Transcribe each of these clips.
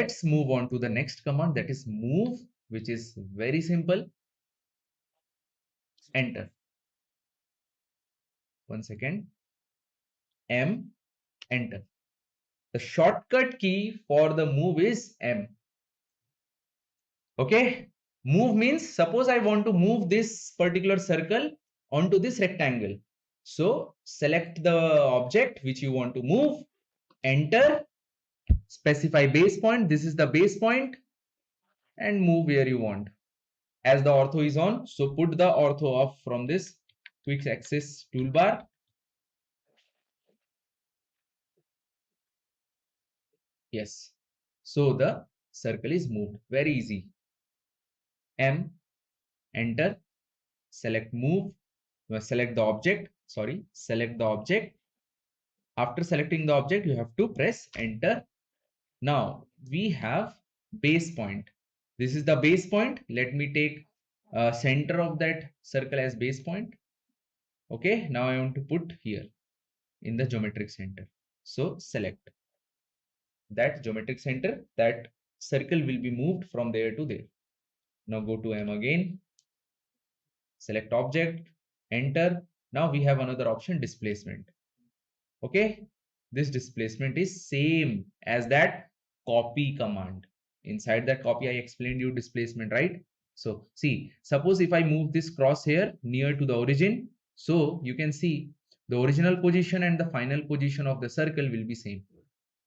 Let's move on to the next command, that is move, which is very simple. Enter. One second. M, enter. The shortcut key for the move is M. Okay. Move means, suppose I want to move this particular circle onto this rectangle. So select the object which you want to move, enter, specify base point. This is the base point, and move where you want. As the ortho is on, so put the ortho off from this quick access toolbar. Yes. So the circle is moved. Very easy. M, enter, select move, select the object. Sorry, select the object. After selecting the object, you have to press enter. Now we have base point. This is the base point. Let me take center of that circle as base point. Okay, now I want to put here in the geometric center. So select that geometric center. That circle will be moved from there to there. Now go to M again, select object, enter. Now we have another option, displacement. Okay, this displacement is same as that copy command. Inside that copy, I explained you displacement, right? So see, suppose if I move this cross here near to the origin, so you can see the original position and the final position of the circle will be same.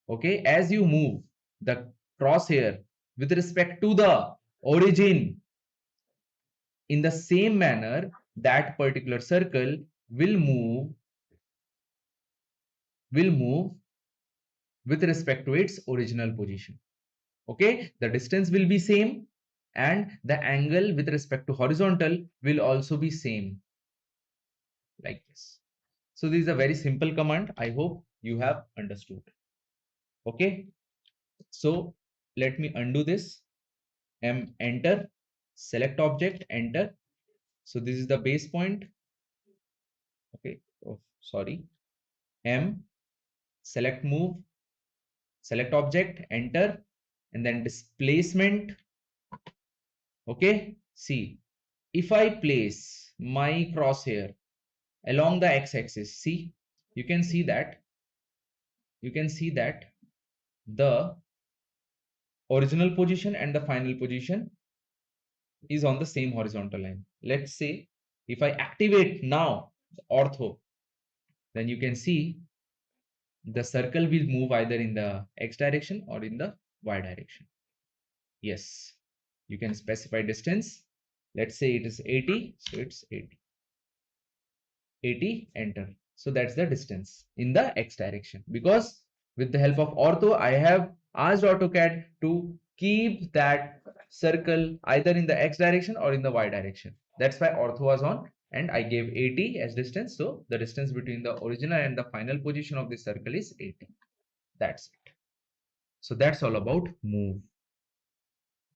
Okay, as you move the crosshair with respect to the origin, in the same manner, that particular circle will move with respect to its original position. Okay, the distance will be same and the angle with respect to horizontal will also be same, like this. So this is a very simple command. I hope you have understood. Okay, so let me undo this. M, enter, select object, enter. So this is the base point. Okay, oh, sorry. M, select move, select object, enter, and then displacement. Okay, see, if I place my crosshair along the x-axis, see, you can see that the original position and the final position is on the same horizontal line. Let's say if I activate now the ortho, then you can see the circle will move either in the x direction or in the y direction. Yes, you can specify distance. Let's say it is 80, so it's 80. 80, enter. So that's the distance in the x direction. Because with the help of ortho, I have asked AutoCAD to keep that circle either in the x direction or in the y direction. That's why ortho was on, and I gave 80 as distance. So the distance between the original and the final position of this circle is 80. That's it. So that's all about move.